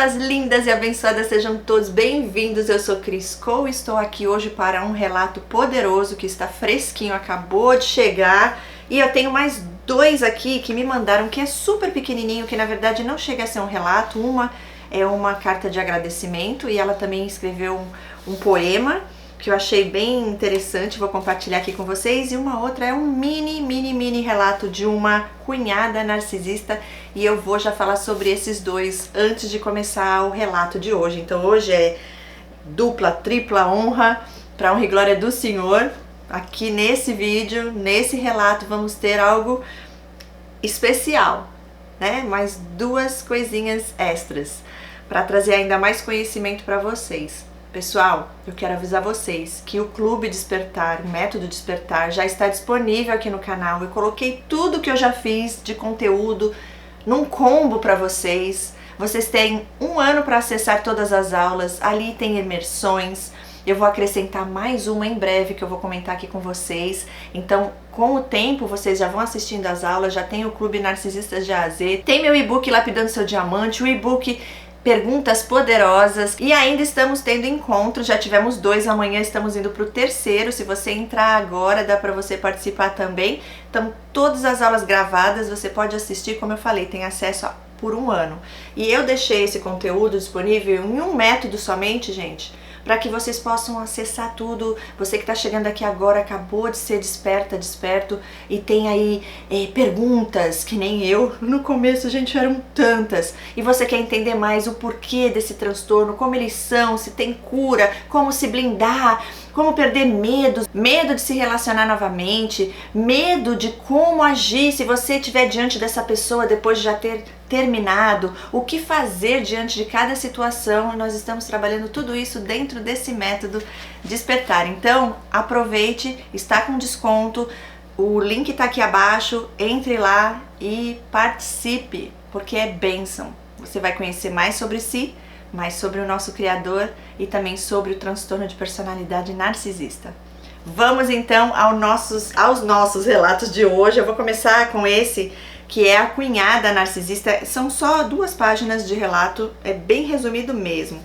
pessoas lindas e abençoadas, sejam todos bem-vindos. Eu sou Cris Cole e estou aqui hoje para um relato poderoso que está fresquinho, acabou de chegar. E eu tenho mais dois aqui que me mandaram, que é super pequenininho, que na verdade não chega a ser um relato. Uma é uma carta de agradecimento e ela também escreveu um poema que eu achei bem interessante, vou compartilhar aqui com vocês. E uma outra é um mini relato de uma cunhada narcisista, e eu vou já falar sobre esses dois antes de começar o relato de hoje. Então hoje é dupla, tripla honra, para honra e glória do Senhor. Aqui nesse vídeo, nesse relato, vamos ter algo especial, né? Mais duas coisinhas extras, para trazer ainda mais conhecimento para vocês. Pessoal, eu quero avisar vocês que o Clube Despertar, o Método Despertar, já está disponível aqui no canal. Eu coloquei tudo que eu já fiz de conteúdo num combo para vocês. Vocês têm um ano para acessar todas as aulas, ali tem imersões. Eu vou acrescentar mais uma em breve que eu vou comentar aqui com vocês. Então, com o tempo, vocês já vão assistindo as aulas, já tem o Clube Narcisistas de A a Z. Tem meu e-book Lapidando Seu Diamante, o e-book Perguntas Poderosas, e ainda estamos tendo encontros, já tivemos dois, amanhã estamos indo para o terceiro. Se você entrar agora, dá para você participar também. Então, todas as aulas gravadas, você pode assistir, como eu falei, tem acesso por um ano. E eu deixei esse conteúdo disponível em um método somente, gente, para que vocês possam acessar tudo. Você que está chegando aqui agora, acabou de ser desperto, e tem aí perguntas, que nem eu, no começo, gente, eram tantas, e você quer entender mais o porquê desse transtorno, como eles são, se tem cura, como se blindar, como perder medo de se relacionar novamente, medo de como agir se você estiver diante dessa pessoa depois de já ter terminado, o que fazer diante de cada situação. Nós estamos trabalhando tudo isso dentro desse método Despertar. Então, aproveite, está com desconto, o link está aqui abaixo, entre lá e participe, porque é bênção. Você vai conhecer mais sobre si, mais sobre o nosso Criador e também sobre o transtorno de personalidade narcisista. Vamos então aos nossos relatos de hoje. Eu vou começar com esse, que é a cunhada narcisista. São só 2 páginas de relato, é bem resumido mesmo.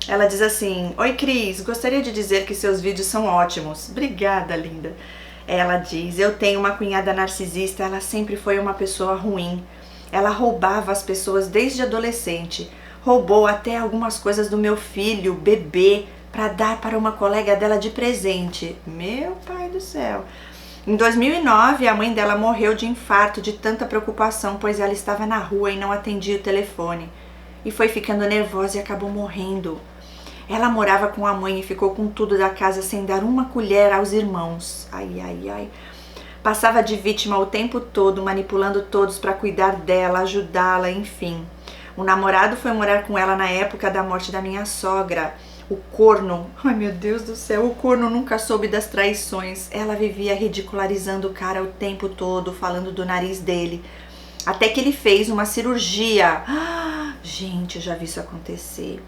Ela diz assim: Oi Cris, gostaria de dizer que seus vídeos são ótimos. Obrigada, linda. Ela diz: eu tenho uma cunhada narcisista, ela sempre foi uma pessoa ruim. Ela roubava as pessoas desde adolescente. Roubou até algumas coisas do meu filho, bebê, para dar para uma colega dela de presente. Meu pai do céu. Em 2009, a mãe dela morreu de infarto de tanta preocupação, pois ela estava na rua e não atendia o telefone. E foi ficando nervosa e acabou morrendo. Ela morava com a mãe e ficou com tudo da casa sem dar uma colher aos irmãos. Ai. Passava de vítima o tempo todo, manipulando todos para cuidar dela, ajudá-la, enfim. O namorado foi morar com ela na época da morte da minha sogra. O corno, ai meu Deus do céu, o corno nunca soube das traições. Ela vivia ridicularizando o cara o tempo todo, falando do nariz dele. Até que ele fez uma cirurgia. Gente, eu já vi isso acontecer.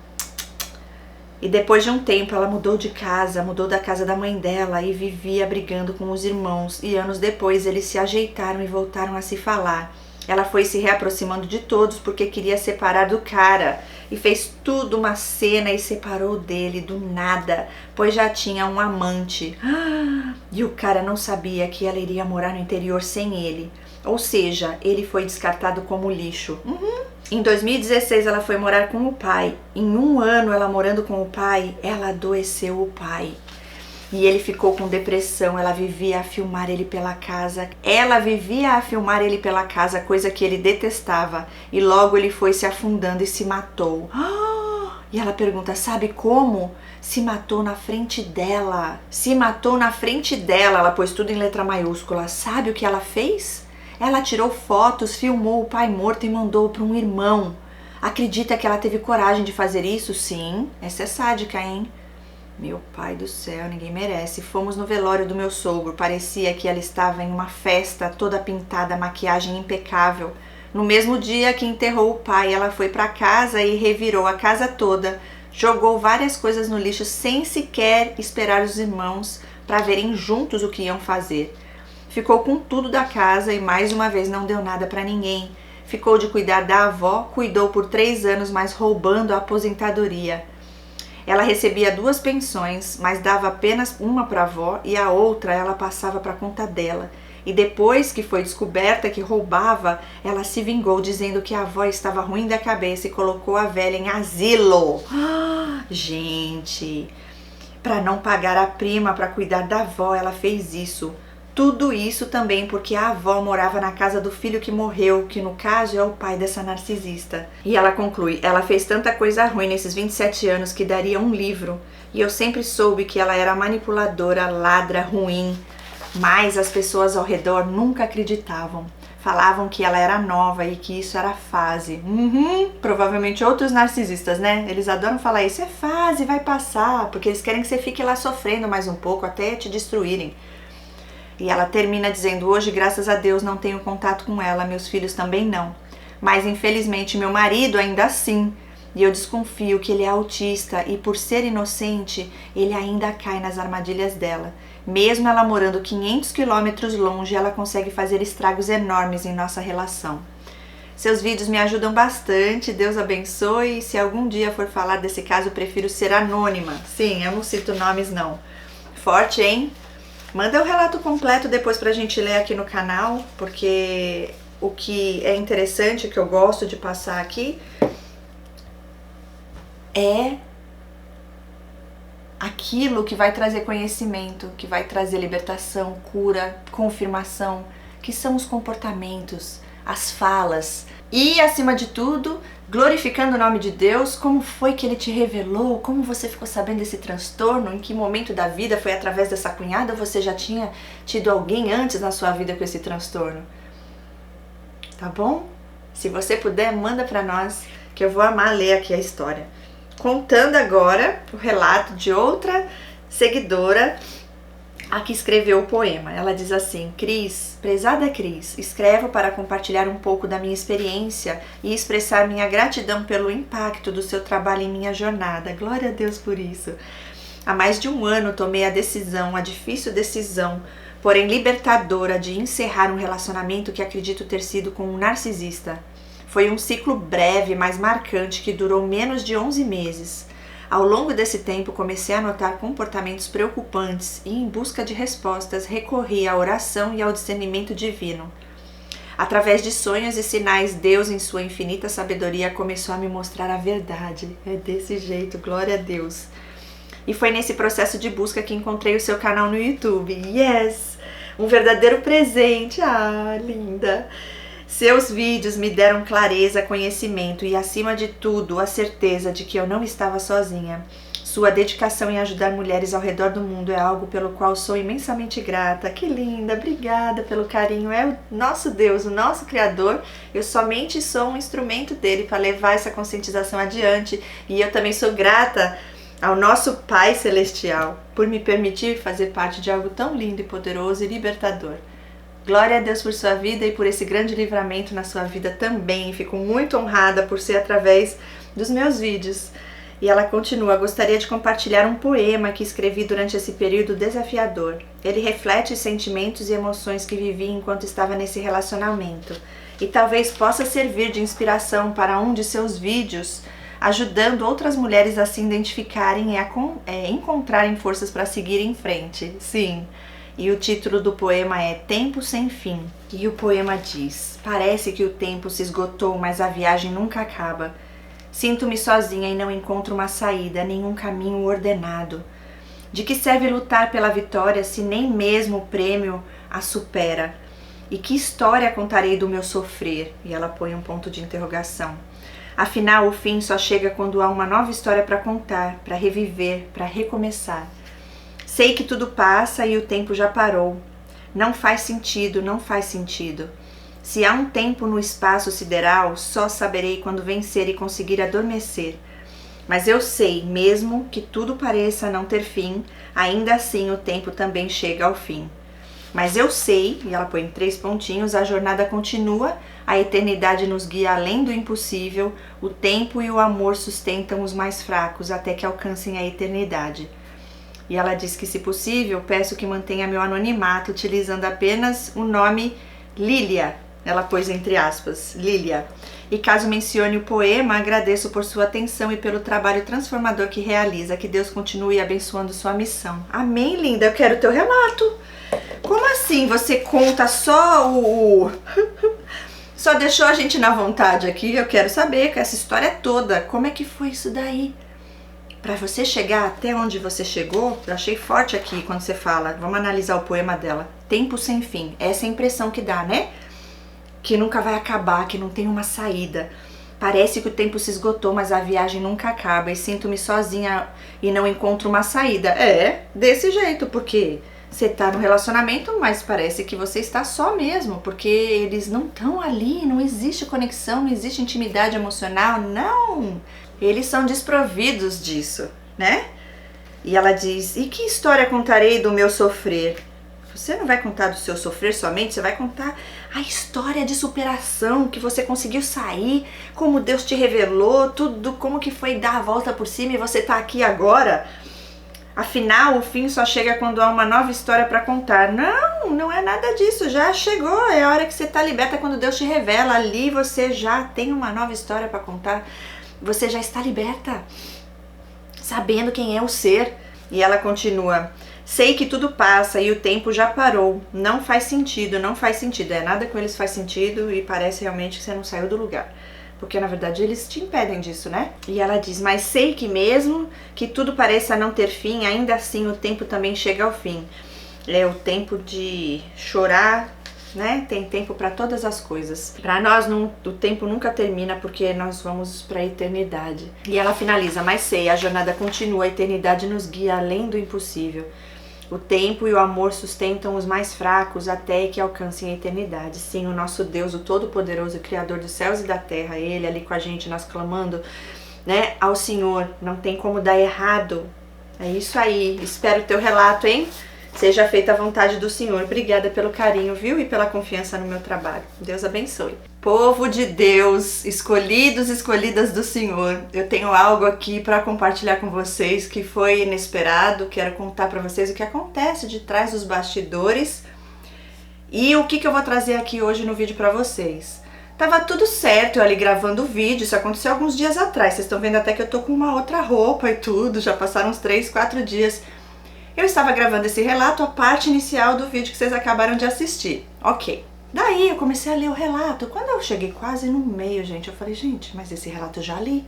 E depois de um tempo ela mudou de casa, mudou da casa da mãe dela e vivia brigando com os irmãos. E anos depois eles se ajeitaram e voltaram a se falar. Ela foi se reaproximando de todos porque queria separar do cara. E fez tudo uma cena e separou dele do nada, pois já tinha um amante. E o cara não sabia que ela iria morar no interior sem ele. Ou seja, ele foi descartado como lixo. Em 2016 ela foi morar com o pai. Em um ano ela morando com o pai, ela adoeceu o pai. E ele ficou com depressão, ela vivia a filmar ele pela casa. Coisa que ele detestava. E logo ele foi se afundando e se matou. E ela pergunta, sabe como? Se matou na frente dela. Ela pôs tudo em letra maiúscula. Sabe o que ela fez? Ela tirou fotos, filmou o pai morto e mandou para um irmão. Acredita que ela teve coragem de fazer isso? Sim, essa é sádica, hein? Meu pai do céu, ninguém merece. Fomos no velório do meu sogro. Parecia que ela estava em uma festa, toda pintada, maquiagem impecável. No mesmo dia que enterrou o pai, ela foi para casa e revirou a casa toda. Jogou várias coisas no lixo sem sequer esperar os irmãos para verem juntos o que iam fazer. Ficou com tudo da casa e mais uma vez não deu nada para ninguém. ficou de cuidar da avó, cuidou por 3 anos, mas roubando a aposentadoria. Ela recebia 2 pensões, mas dava apenas uma para a avó e a outra ela passava para a conta dela. E depois que foi descoberta que roubava, ela se vingou dizendo que a avó estava ruim da cabeça e colocou a velha em asilo. Gente, para não pagar a prima para cuidar da avó, ela fez isso. Tudo isso também porque a avó morava na casa do filho que morreu, que no caso é o pai dessa narcisista. E ela conclui, ela fez tanta coisa ruim nesses 27 anos que daria um livro. E eu sempre soube que ela era manipuladora, ladra, ruim. Mas as pessoas ao redor nunca acreditavam. Falavam que ela era nova e que isso era fase. Provavelmente outros narcisistas, né? Eles adoram falar isso, é fase, vai passar. Porque eles querem que você fique lá sofrendo mais um pouco até te destruírem. E ela termina dizendo, hoje graças a Deus não tenho contato com ela, meus filhos também não. Mas infelizmente meu marido ainda assim. E eu desconfio que ele é autista e por ser inocente, ele ainda cai nas armadilhas dela. Mesmo ela morando 500 quilômetros longe, ela consegue fazer estragos enormes em nossa relação. Seus vídeos me ajudam bastante, Deus abençoe. Se algum dia for falar desse caso, eu prefiro ser anônima. Sim, eu não cito nomes não. Forte, hein? Manda o relato completo depois pra gente ler aqui no canal, porque o que é interessante, o que eu gosto de passar aqui, é aquilo que vai trazer conhecimento, que vai trazer libertação, cura, confirmação, que são os comportamentos, as falas e, acima de tudo, glorificando o nome de Deus. Como foi que Ele te revelou? Como você ficou sabendo desse transtorno? Em que momento da vida? Foi através dessa cunhada ou você já tinha tido alguém antes na sua vida com esse transtorno? Tá bom? Se você puder, manda pra nós, que eu vou amar ler aqui a história. Contando agora o relato de outra seguidora, a que escreveu o poema. Ela diz assim: Cris, prezada Cris, escrevo para compartilhar um pouco da minha experiência e expressar minha gratidão pelo impacto do seu trabalho em minha jornada. Glória a Deus por isso. Há mais de um ano tomei a decisão, a difícil decisão, porém libertadora, de encerrar um relacionamento que acredito ter sido com um narcisista. Foi um ciclo breve, mas marcante, que durou menos de 11 meses. Ao longo desse tempo, comecei a notar comportamentos preocupantes e, em busca de respostas, recorri à oração e ao discernimento divino. Através de sonhos e sinais, Deus, em sua infinita sabedoria, começou a me mostrar a verdade. É desse jeito, glória a Deus. E foi nesse processo de busca que encontrei o seu canal no YouTube. Yes! Um verdadeiro presente. Ah, linda! Seus vídeos me deram clareza, conhecimento e, acima de tudo, a certeza de que eu não estava sozinha. Sua dedicação em ajudar mulheres ao redor do mundo é algo pelo qual sou imensamente grata. Que linda, obrigada pelo carinho. É o nosso Deus, o nosso Criador. Eu somente sou um instrumento dele para levar essa conscientização adiante. E eu também sou grata ao nosso Pai Celestial por me permitir fazer parte de algo tão lindo e poderoso e libertador. Glória a Deus por sua vida e por esse grande livramento na sua vida também. Fico muito honrada por ser através dos meus vídeos. E ela continua: gostaria de compartilhar um poema que escrevi durante esse período desafiador. Ele reflete os sentimentos e emoções que vivi enquanto estava nesse relacionamento. E talvez possa servir de inspiração para um de seus vídeos, ajudando outras mulheres a se identificarem e a encontrarem forças para seguir em frente. Sim. E o título do poema é Tempo Sem Fim. E o poema diz: parece que o tempo se esgotou, mas a viagem nunca acaba. Sinto-me sozinha e não encontro uma saída, nenhum caminho ordenado. De que serve lutar pela vitória se nem mesmo o prêmio a supera? E que história contarei do meu sofrer? E ela põe um ponto de interrogação. Afinal, o fim só chega quando há uma nova história para contar, para reviver, para recomeçar. Sei que tudo passa e o tempo já parou. Não faz sentido, não faz sentido. Se há um tempo no espaço sideral, só saberei quando vencer e conseguir adormecer. Mas eu sei, mesmo que tudo pareça não ter fim, ainda assim o tempo também chega ao fim. Mas eu sei, e ela põe 3 pontinhos, a jornada continua, a eternidade nos guia além do impossível, o tempo e o amor sustentam os mais fracos até que alcancem a eternidade. E ela diz que, se possível, peço que mantenha meu anonimato, utilizando apenas o nome Lília. Ela pôs entre aspas, Lília. E caso mencione o poema, agradeço por sua atenção e pelo trabalho transformador que realiza. Que Deus continue abençoando sua missão. Amém, linda? Eu quero o teu relato. Como assim você conta só o... Só deixou a gente na vontade aqui? Eu quero saber com essa história toda. Como é que foi isso daí? Pra você chegar até onde você chegou, eu achei forte aqui quando você fala. Vamos analisar o poema dela. Tempo sem fim. Essa é a impressão que dá, né? Que nunca vai acabar, que não tem uma saída. Parece que o tempo se esgotou, mas a viagem nunca acaba. E sinto-me sozinha e não encontro uma saída. É, desse jeito, porque você tá no relacionamento, mas parece que você está só mesmo. Porque eles não estão ali, não existe conexão, não existe intimidade emocional, não. Eles são desprovidos disso, né? E ela diz, e que história contarei do meu sofrer? Você não vai contar do seu sofrer somente, você vai contar a história de superação, que você conseguiu sair, como Deus te revelou, tudo, como que foi dar a volta por cima e você tá aqui agora. Afinal, o fim só chega quando há uma nova história para contar. Não, não é nada disso, já chegou, é a hora que você tá liberta, quando Deus te revela, ali você já tem uma nova história para contar, você já está liberta, sabendo quem é o ser. E ela continua... Sei que tudo passa e o tempo já parou. Não faz sentido, não faz sentido. Nada com eles faz sentido e parece realmente que você não saiu do lugar. Porque na verdade eles te impedem disso, né? E ela diz, mas sei que mesmo que tudo pareça não ter fim, ainda assim o tempo também chega ao fim. É o tempo de chorar, né? Tem tempo para todas as coisas. Para nós o tempo nunca termina porque nós vamos para a eternidade. E ela finaliza, mas sei, a jornada continua, a eternidade nos guia além do impossível. O tempo e o amor sustentam os mais fracos até que alcancem a eternidade. Sim, o nosso Deus, o Todo-Poderoso, o Criador dos céus e da terra, Ele ali com a gente, nós clamando, né, ao Senhor. Não tem como dar errado. É isso aí. Espero o teu relato, hein? Seja feita a vontade do Senhor. Obrigada pelo carinho, viu? E pela confiança no meu trabalho. Deus abençoe. Povo de Deus, escolhidos, escolhidas do Senhor, eu tenho algo aqui para compartilhar com vocês que foi inesperado. Quero contar para vocês o que acontece de trás dos bastidores e o que eu vou trazer aqui hoje no vídeo para vocês. Tava tudo certo eu ali gravando o vídeo, isso aconteceu alguns dias atrás. Vocês estão vendo até que eu tô com uma outra roupa e tudo, já passaram uns 3, 4 dias. Eu estava gravando esse relato, a parte inicial do vídeo que vocês acabaram de assistir. Ok. Daí eu comecei a ler o relato. Quando eu cheguei quase no meio, gente, eu falei, gente, mas esse relato eu já li.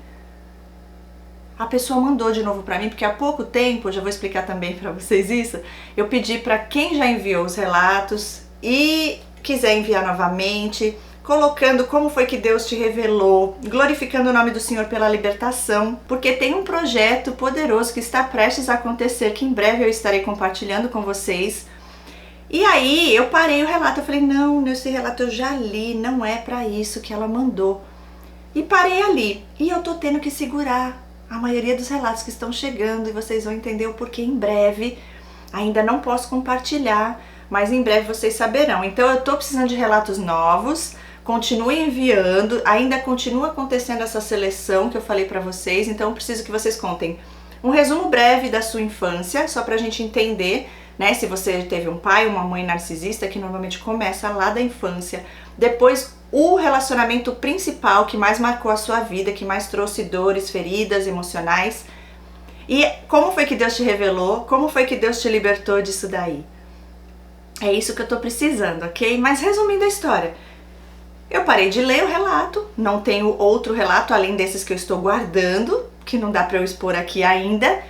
A pessoa mandou de novo pra mim, porque há pouco tempo, já vou explicar também pra vocês isso, eu pedi pra quem já enviou os relatos e quiser enviar novamente, colocando como foi que Deus te revelou, glorificando o nome do Senhor pela libertação, porque tem um projeto poderoso que está prestes a acontecer, que em breve eu estarei compartilhando com vocês. E aí eu parei o relato, eu falei, não, esse relato eu já li, não é pra isso que ela mandou. E parei ali, e eu tô tendo que segurar a maioria dos relatos que estão chegando, e vocês vão entender o porquê em breve. Ainda não posso compartilhar, mas em breve vocês saberão. Então eu tô precisando de relatos novos, continue enviando, ainda continua acontecendo essa seleção que eu falei pra vocês, então eu preciso que vocês contem um resumo breve da sua infância, só pra gente entender, né, se você teve um pai ou uma mãe narcisista, que normalmente começa lá da infância. Depois, o relacionamento principal que mais marcou a sua vida, que mais trouxe dores, feridas emocionais. E como foi que Deus te revelou, como foi que Deus te libertou disso daí. É isso que eu tô precisando, ok? Mas resumindo a história, eu parei de ler o relato, não tenho outro relato além desses que eu estou guardando, que não dá pra eu expor aqui ainda.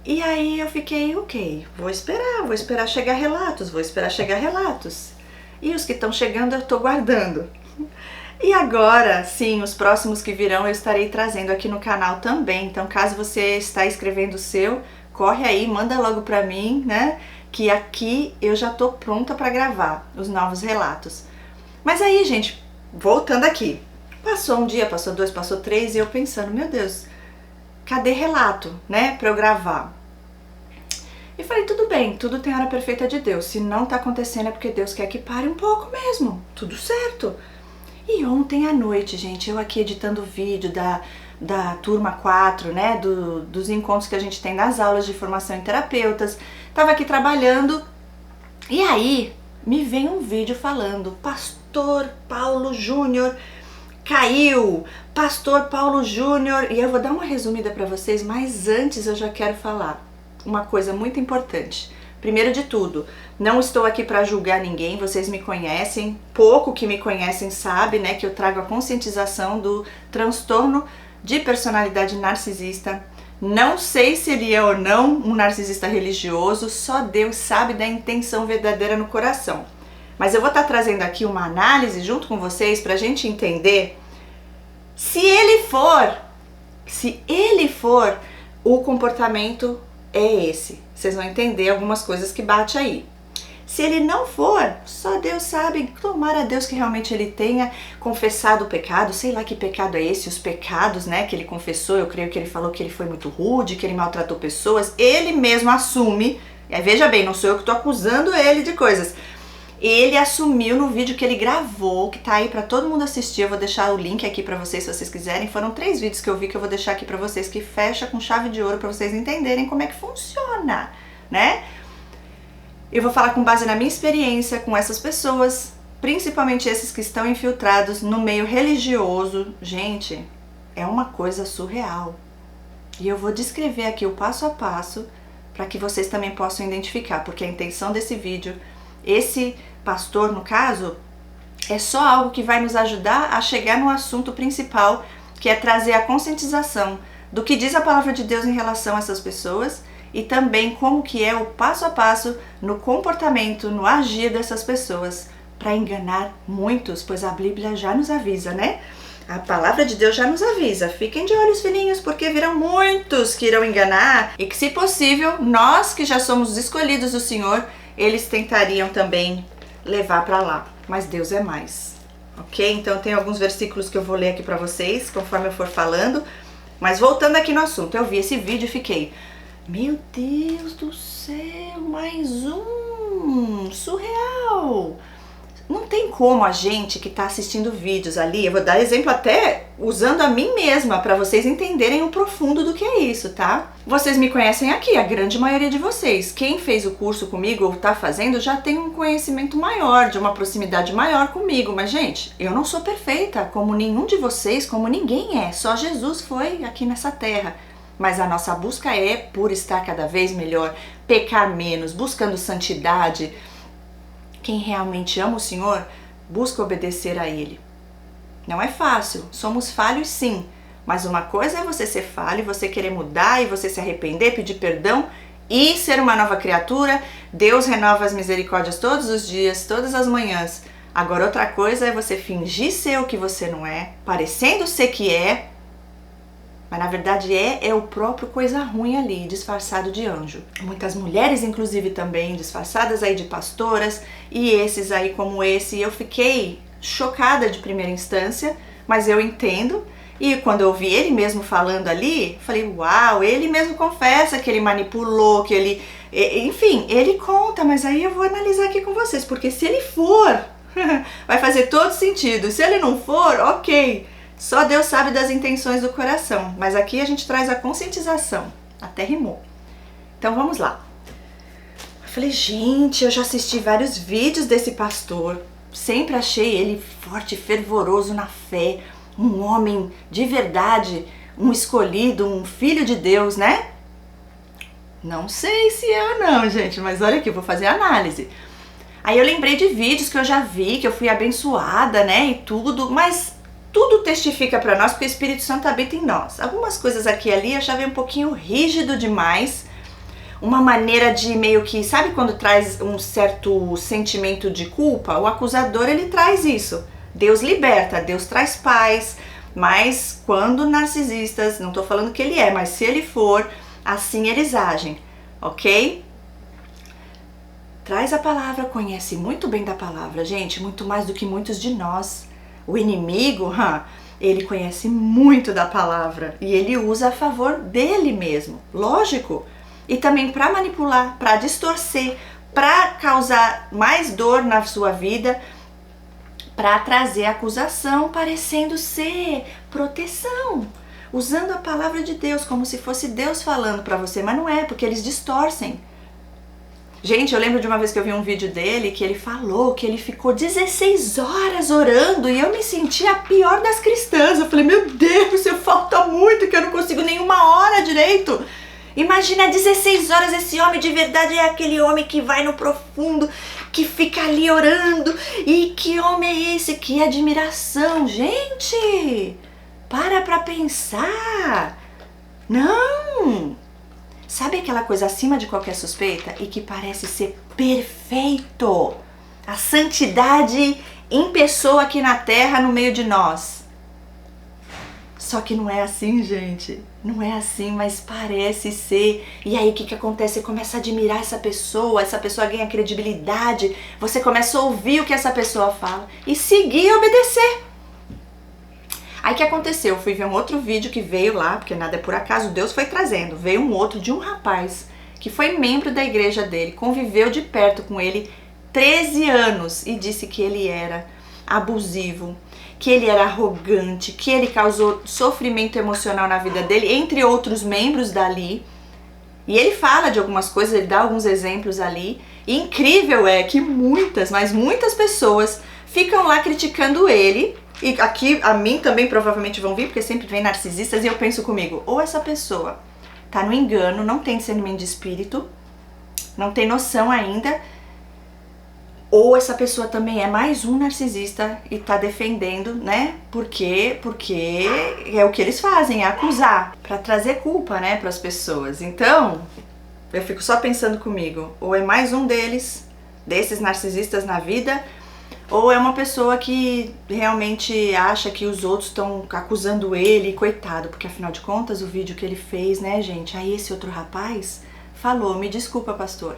E aí eu fiquei, ok, vou esperar chegar relatos, E os que estão chegando eu tô guardando. E agora, sim, os próximos que virão eu estarei trazendo aqui no canal também. Então, caso você está escrevendo o seu, corre aí, manda logo pra mim, né? Que aqui eu já tô pronta pra gravar os novos relatos. Mas aí, gente, voltando aqui. Passou um dia, passou 2, passou 3 e eu pensando, meu Deus, cadê relato, né, pra eu gravar? E falei, tudo bem, tudo tem hora perfeita de Deus. Se não tá acontecendo é porque Deus quer que pare um pouco mesmo. Tudo certo. E ontem à noite, gente, eu aqui editando o vídeo da turma 4, né, dos encontros que a gente tem nas aulas de formação em terapeutas. Tava aqui trabalhando e aí me vem um vídeo falando: Pastor Paulo Júnior caiu, Pastor Paulo Júnior. E eu vou dar uma resumida para vocês, mas antes eu já quero falar uma coisa muito importante. Primeiro de tudo, não estou aqui para julgar ninguém, vocês me conhecem, pouco que me conhecem sabe, né, que eu trago a conscientização do transtorno de personalidade narcisista. Não sei se ele é ou não um narcisista religioso, só Deus sabe da intenção verdadeira no coração. Mas eu vou estar trazendo aqui uma análise junto com vocês para a gente entender se ele for, o comportamento é esse. Vocês vão entender algumas coisas que bate aí. Se ele não for, só Deus sabe, tomara a Deus que realmente ele tenha confessado o pecado, sei lá que pecado é esse, os pecados, né, que ele confessou. Eu creio que ele falou que ele foi muito rude, que ele maltratou pessoas, ele mesmo assume, veja bem, não sou eu que estou acusando ele de coisas, ele assumiu no vídeo que ele gravou, que tá aí pra todo mundo assistir. Eu vou deixar o link aqui pra vocês se vocês quiserem. Foram 3 vídeos que eu vi que eu vou deixar aqui pra vocês, que fecha com chave de ouro pra vocês entenderem como é que funciona, né? Eu vou falar com base na minha experiência com essas pessoas, principalmente esses que estão infiltrados no meio religioso. Gente, é uma coisa surreal. E eu vou descrever aqui o passo a passo para que vocês também possam identificar, porque a intenção desse vídeo, esse pastor, no caso, é só algo que vai nos ajudar a chegar no assunto principal, que é trazer a conscientização do que diz a palavra de Deus em relação a essas pessoas e também como que é o passo a passo no comportamento, no agir dessas pessoas, para enganar muitos, pois a Bíblia já nos avisa, né? A palavra de Deus já nos avisa, fiquem de olhos, filhinhos, porque virão muitos que irão enganar e que, se possível, nós que já somos os escolhidos do Senhor, eles tentariam também levar para lá, mas Deus é mais, ok? Então tem alguns versículos que eu vou ler aqui para vocês, conforme eu for falando, mas voltando aqui no assunto, eu vi esse vídeo e fiquei, meu Deus do céu, mais um, surreal! Não tem como a gente que está assistindo vídeos ali, eu vou dar exemplo até usando a mim mesma para vocês entenderem o profundo do que é isso, tá? Vocês me conhecem aqui, a grande maioria de vocês. Quem fez o curso comigo ou está fazendo já tem um conhecimento maior, de uma proximidade maior comigo. Mas, gente, eu não sou perfeita, como nenhum de vocês, como ninguém é. Só Jesus foi aqui nessa terra. Mas a nossa busca é por estar cada vez melhor, pecar menos, buscando santidade. Quem realmente ama o Senhor, busca obedecer a Ele. Não é fácil, somos falhos sim, mas uma coisa é você ser falho, você querer mudar e você se arrepender, pedir perdão e ser uma nova criatura. Deus renova as misericórdias todos os dias, todas as manhãs. Agora outra coisa é você fingir ser o que você não é, parecendo ser que é, mas na verdade é o próprio coisa ruim ali, disfarçado de anjo. Muitas mulheres, inclusive, também disfarçadas aí de pastoras, e esses aí como esse. Eu fiquei chocada de primeira instância, mas eu entendo. E quando eu vi ele mesmo falando ali, falei, uau, ele mesmo confessa que ele manipulou, que ele... Enfim, ele conta, mas aí eu vou analisar aqui com vocês, porque se ele for, vai fazer todo sentido. Se ele não for, ok. Só Deus sabe das intenções do coração, mas aqui a gente traz a conscientização, até rimou. Então vamos lá. Eu falei, gente, eu já assisti vários vídeos desse pastor, sempre achei ele forte, fervoroso na fé, um homem de verdade, um escolhido, um filho de Deus, né? Não sei se é ou não, gente, mas olha aqui, eu vou fazer a análise. Aí eu lembrei de vídeos que eu já vi, que eu fui abençoada, né, e tudo, mas... tudo testifica para nós porque o Espírito Santo habita em nós. Algumas coisas aqui e ali eu já vi um pouquinho rígido demais, uma maneira de meio que, sabe quando traz um certo sentimento de culpa? O acusador, ele traz isso. Deus liberta, Deus traz paz, mas quando narcisistas, não tô falando que ele é, mas se ele for, assim eles agem, ok? Traz a palavra, conhece muito bem da palavra, gente, muito mais do que muitos de nós. O inimigo, ele conhece muito da palavra e ele usa a favor dele mesmo, lógico. E também para manipular, para distorcer, para causar mais dor na sua vida, para trazer acusação, parecendo ser proteção, usando a palavra de Deus como se fosse Deus falando para você, mas não é, porque eles distorcem. Gente, eu lembro de uma vez que eu vi um vídeo dele que ele falou que ele ficou 16 horas orando e eu me senti a pior das cristãs. Eu falei, meu Deus, eu falta muito, que eu não consigo nenhuma hora direito. Imagina 16 horas, esse homem de verdade é aquele homem que vai no profundo, que fica ali orando. E que homem é esse? Que admiração, gente! Pra pensar. Não! Sabe aquela coisa acima de qualquer suspeita e que parece ser perfeito? A santidade em pessoa aqui na terra, no meio de nós. Só que não é assim, gente. Não é assim, mas parece ser. E aí o que acontece? Você começa a admirar essa pessoa ganha credibilidade, você começa a ouvir o que essa pessoa fala e seguir e obedecer. Aí o que aconteceu? Eu fui ver um outro vídeo que veio lá, porque nada é por acaso, Deus foi trazendo. Veio um outro de um rapaz que foi membro da igreja dele, conviveu de perto com ele 13 anos e disse que ele era abusivo, que ele era arrogante, que ele causou sofrimento emocional na vida dele, entre outros membros dali. E ele fala de algumas coisas, ele dá alguns exemplos ali. E incrível é que muitas, mas muitas pessoas ficam lá criticando ele. E aqui a mim também provavelmente vão vir, porque sempre vem narcisistas, e eu penso comigo, ou essa pessoa tá no engano, não tem discernimento de espírito, não tem noção ainda, ou essa pessoa também é mais um narcisista e tá defendendo, né? Porque é o que eles fazem, é acusar, pra trazer culpa, né, pras pessoas. Então, eu fico só pensando comigo, ou é mais um desses narcisistas na vida, ou é uma pessoa que realmente acha que os outros estão acusando ele, coitado, porque afinal de contas o vídeo que ele fez, né, gente, aí esse outro rapaz falou, me desculpa, pastor,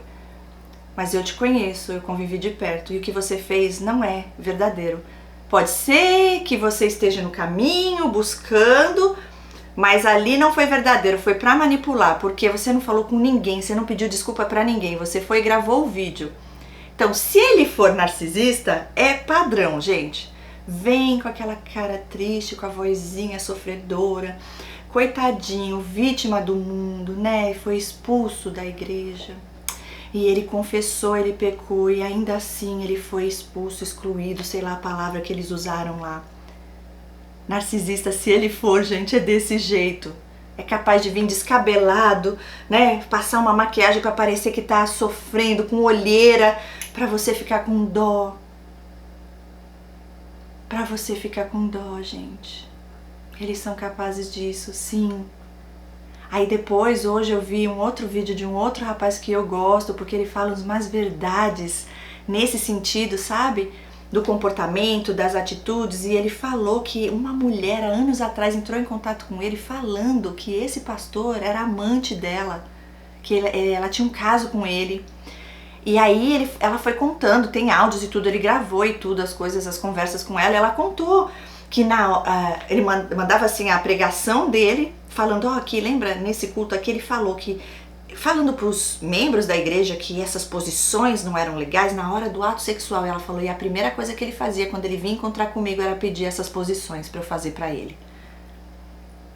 mas eu te conheço, eu convivi de perto e o que você fez não é verdadeiro. Pode ser que você esteja no caminho, buscando, mas ali não foi verdadeiro, foi pra manipular, porque você não falou com ninguém, você não pediu desculpa pra ninguém, você foi e gravou o vídeo. Então, se ele for narcisista, é padrão, gente. Vem com aquela cara triste, com a vozinha sofredora, coitadinho, vítima do mundo, né? Foi expulso da igreja. E ele confessou, ele pecou e ainda assim ele foi expulso, excluído, sei lá a palavra que eles usaram lá. Narcisista, se ele for, gente, é desse jeito. É capaz de vir descabelado, né? Passar uma maquiagem para parecer que tá sofrendo, com olheira, para você ficar com dó. Para você ficar com dó, gente. Eles são capazes disso, sim. Aí depois, hoje eu vi um outro vídeo de um outro rapaz que eu gosto, porque ele fala umas verdades nesse sentido, sabe? Do comportamento, das atitudes, e ele falou que uma mulher há anos atrás entrou em contato com ele falando que esse pastor era amante dela, que ela tinha um caso com ele. E aí ela foi contando, tem áudios e tudo, ele gravou e tudo, as coisas, as conversas com ela, ela contou que ele mandava assim a pregação dele, falando, aqui, lembra, nesse culto aqui ele falou que, falando para os membros da igreja que essas posições não eram legais na hora do ato sexual. Ela falou, e a primeira coisa que ele fazia quando ele vinha encontrar comigo era pedir essas posições para eu fazer para ele.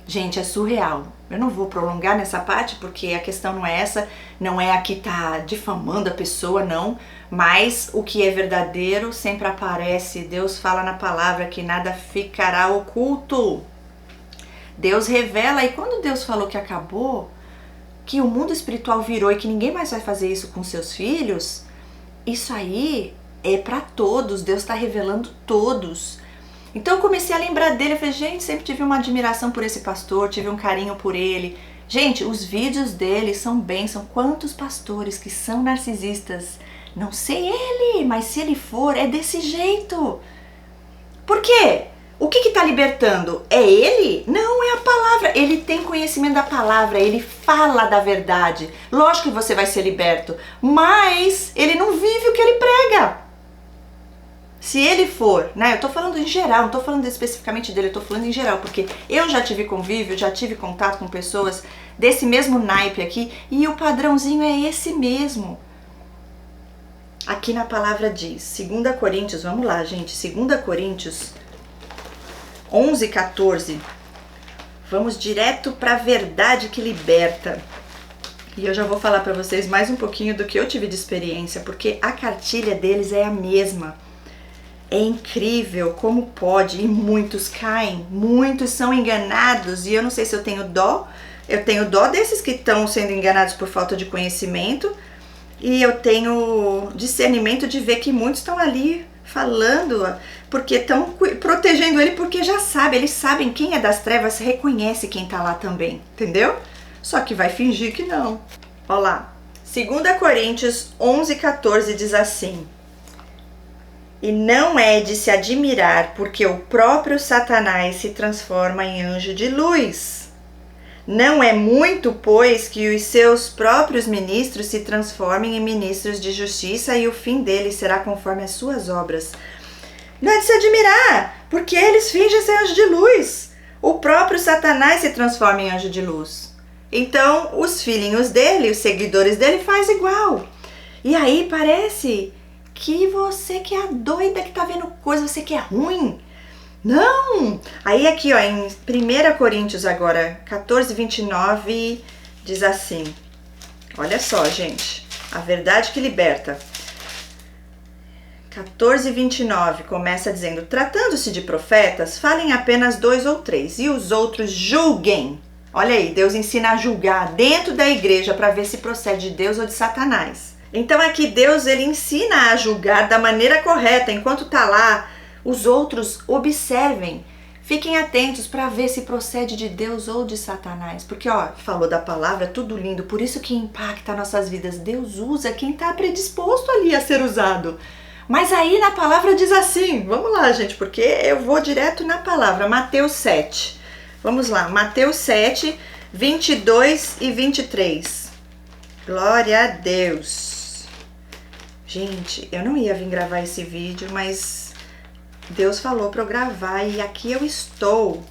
Gente, é surreal. Eu não vou prolongar nessa parte porque a questão não é essa, não é aqui tá difamando a pessoa, não. Mas o que é verdadeiro sempre aparece. Deus fala na palavra que nada ficará oculto. Deus revela, e quando Deus falou que acabou, que o mundo espiritual virou e que ninguém mais vai fazer isso com seus filhos, isso aí é para todos, Deus está revelando todos. Então eu comecei a lembrar dele, eu falei, gente, sempre tive uma admiração por esse pastor, tive um carinho por ele. Gente, os vídeos dele são bênção. Quantos pastores que são narcisistas? Não sei ele, mas se ele for, é desse jeito. Por quê? O que está libertando? É ele? Não, é a palavra. Ele tem conhecimento da palavra, ele fala da verdade. Lógico que você vai ser liberto, mas ele não vive o que ele prega. Se ele for, né, eu tô falando em geral, não tô falando especificamente dele, eu tô falando em geral, porque eu já tive convívio, já tive contato com pessoas desse mesmo naipe aqui, e o padrãozinho é esse mesmo. Aqui na palavra diz, 2 Coríntios, vamos lá, gente, 2 Coríntios 11:14. Vamos direto para a verdade que liberta. E eu já vou falar para vocês mais um pouquinho do que eu tive de experiência, porque a cartilha deles é a mesma. É incrível como pode, e muitos caem, muitos são enganados, e eu não sei se eu tenho dó desses que estão sendo enganados por falta de conhecimento, e eu tenho discernimento de ver que muitos estão ali falando, porque estão protegendo ele, porque já sabe, eles sabem quem é das trevas, reconhece quem tá lá também, entendeu? Só que vai fingir que não. Olha lá, 2 Coríntios 11:14 diz assim: e não é de se admirar, porque o próprio Satanás se transforma em anjo de luz. Não é muito, pois, que os seus próprios ministros se transformem em ministros de justiça e o fim deles será conforme as suas obras. Não é de se admirar, porque eles fingem ser anjo de luz. O próprio Satanás se transforma em anjo de luz. Então, os filhinhos dele, os seguidores dele, faz igual. E aí parece que você que é a doida que tá vendo coisa, você que é ruim. Não! Aí aqui, ó, em 1 Coríntios agora, 14:29, diz assim. Olha só, gente. A verdade que liberta. 14:29 começa dizendo: tratando-se de profetas, falem apenas 2 ou 3, e os outros julguem. Olha aí, Deus ensina a julgar dentro da igreja para ver se procede de Deus ou de Satanás. Então aqui Deus, ele ensina a julgar da maneira correta. Enquanto tá lá, os outros observem, fiquem atentos para ver se procede de Deus ou de Satanás. Porque, ó, falou da palavra, tudo lindo, por isso que impacta nossas vidas. Deus usa quem tá predisposto ali a ser usado. Mas aí na palavra diz assim, vamos lá, gente, porque eu vou direto na palavra, Mateus 7. Vamos lá, Mateus 7, 22 e 23. Glória a Deus. Gente, eu não ia vir gravar esse vídeo, mas Deus falou para eu gravar e aqui eu estou,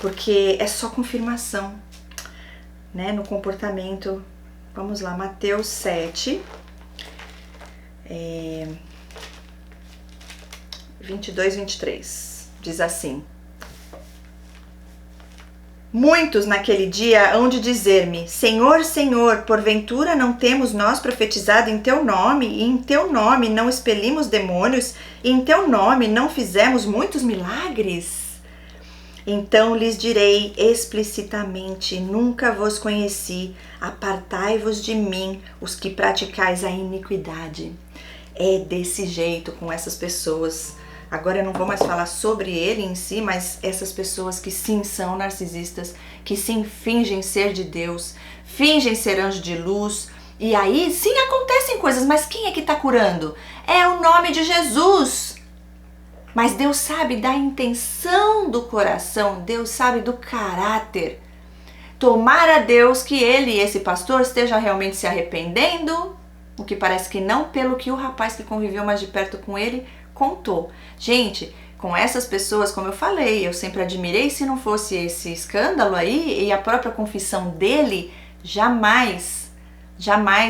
porque é só confirmação, né, no comportamento. Vamos lá, Mateus 7, 22 e 23, diz assim: muitos naquele dia hão de dizer-me: Senhor, Senhor, porventura não temos nós profetizado em teu nome, e em teu nome não expelimos demônios, e em teu nome não fizemos muitos milagres? Então lhes direi explicitamente: nunca vos conheci, apartai-vos de mim, os que praticais a iniquidade. É desse jeito com essas pessoas. Agora eu não vou mais falar sobre ele em si, mas essas pessoas que sim são narcisistas, que sim fingem ser de Deus, fingem ser anjo de luz, e aí sim acontecem coisas, mas quem é que está curando? É o nome de Jesus. Mas Deus sabe da intenção do coração, Deus sabe do caráter. Tomara Deus que ele e esse pastor estejam realmente se arrependendo, o que parece que não, pelo que o rapaz que conviveu mais de perto com ele contou. Gente, com essas pessoas, como eu falei, eu sempre admirei. Se não fosse esse escândalo aí e a própria confissão dele, jamais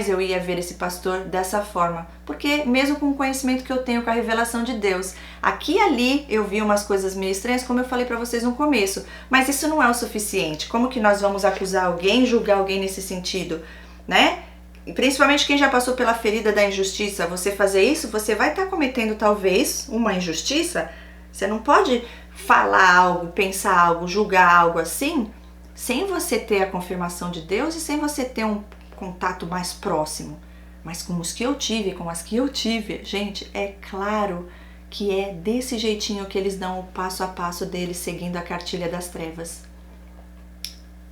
eu ia ver esse pastor dessa forma, porque mesmo com o conhecimento que eu tenho, com a revelação de Deus, aqui e ali eu vi umas coisas meio estranhas, como eu falei para vocês no começo, mas isso não é o suficiente. Como que nós vamos acusar alguém, julgar alguém nesse sentido, né? E principalmente quem já passou pela ferida da injustiça. Você fazer isso, você vai estar cometendo talvez uma injustiça. Você não pode falar algo, pensar algo, julgar algo assim, sem você ter a confirmação de Deus e sem você ter um contato mais próximo. Mas com os que eu tive, com as que eu tive, gente, é claro que é desse jeitinho que eles dão o passo a passo deles, seguindo a cartilha das trevas.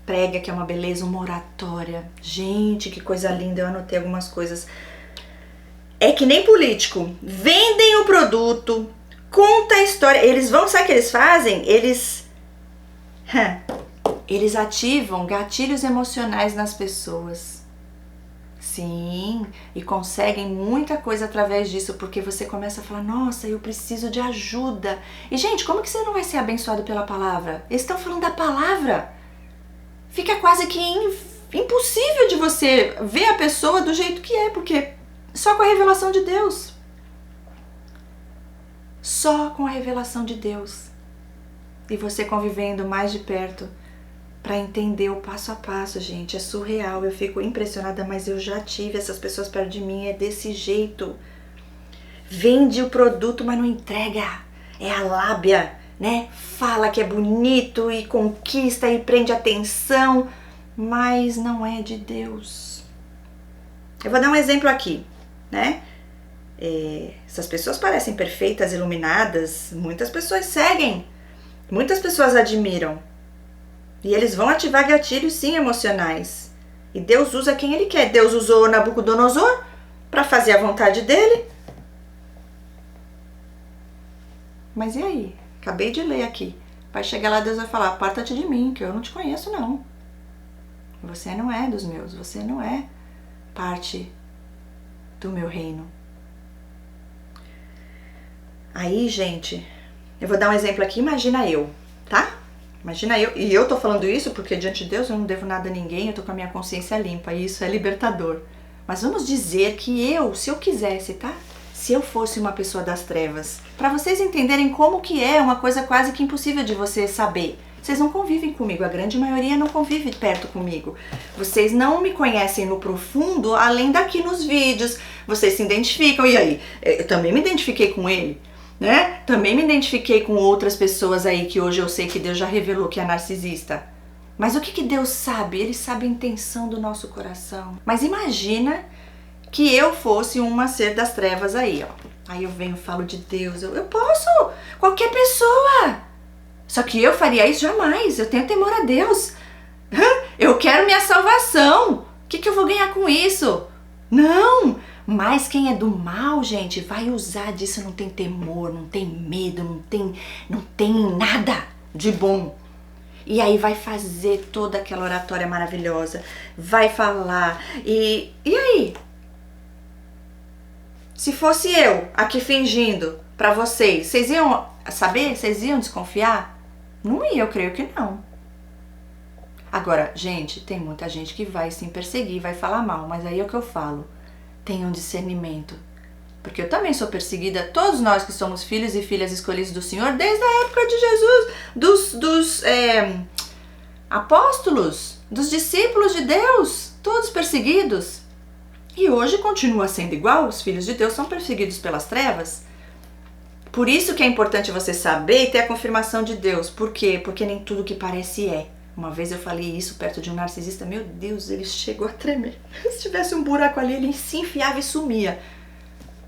Prega, que é uma beleza, uma oratória. Gente, que coisa linda, eu anotei algumas coisas. É que nem político. Vendem o produto, conta a história. Eles vão, sabe o que eles fazem? Eles ativam gatilhos emocionais nas pessoas. Sim, e conseguem muita coisa através disso, porque você começa a falar: nossa, eu preciso de ajuda. E gente, como que você não vai ser abençoado pela palavra? Eles estão falando da palavra. Fica quase que impossível de você ver a pessoa do jeito que é, porque só com a revelação de Deus. Só com a revelação de Deus. E você convivendo mais de perto, para entender o passo a passo, gente. É surreal, eu fico impressionada, mas eu já tive essas pessoas perto de mim, é desse jeito. Vende o produto, mas não entrega. É a lábia, né? Fala que é bonito e conquista e prende atenção, mas não é de Deus. Eu vou dar um exemplo aqui, né? Essas pessoas parecem perfeitas, iluminadas, muitas pessoas seguem, muitas pessoas admiram. E eles vão ativar gatilhos, sim, emocionais. E Deus usa quem Ele quer. Deus usou Nabucodonosor para fazer a vontade dele. Mas e aí? Acabei de ler aqui. Vai chegar lá, Deus vai falar, aparta-te de mim, que eu não te conheço, não. Você não é dos meus, você não é parte do meu reino. Aí, gente, eu vou dar um exemplo aqui, imagina eu, tá? Imagina eu, e eu tô falando isso porque diante de Deus eu não devo nada a ninguém, eu tô com a minha consciência limpa, e isso é libertador. Mas vamos dizer que eu, se eu quisesse, tá? Se eu fosse uma pessoa das trevas, para vocês entenderem como que é uma coisa quase que impossível de você saber. Vocês não convivem comigo, a grande maioria não convive perto comigo. Vocês não me conhecem no profundo, além daqui nos vídeos. Vocês se identificam, e aí? Eu também me identifiquei com ele, né? Também me identifiquei com outras pessoas aí que hoje eu sei que Deus já revelou que é narcisista. Mas o que Deus sabe? Ele sabe a intenção do nosso coração. Mas imagina que eu fosse uma ser das trevas aí, ó. Aí eu venho e falo de Deus, eu posso, qualquer pessoa. Só que eu faria isso jamais, eu tenho temor a Deus. Eu quero minha salvação. O que eu vou ganhar com isso? Não, mas quem é do mal, gente, vai usar disso, não tem temor, não tem medo, não tem nada de bom. E aí vai fazer toda aquela oratória maravilhosa, vai falar, e aí? Se fosse eu aqui fingindo pra vocês iam saber? Vocês iam desconfiar? Não ia, eu creio que não. Agora, gente, tem muita gente que vai sim perseguir, vai falar mal, mas aí é o que eu falo. Tenham discernimento. Porque eu também sou perseguida, todos nós que somos filhos e filhas escolhidos do Senhor, desde a época de Jesus, dos apóstolos, dos discípulos de Deus, todos perseguidos. E hoje continua sendo igual, os filhos de Deus são perseguidos pelas trevas. Por isso que é importante você saber e ter a confirmação de Deus. Por quê? Porque nem tudo que parece é. Uma vez eu falei isso perto de um narcisista, meu Deus, ele chegou a tremer. Se tivesse um buraco ali, ele se enfiava e sumia.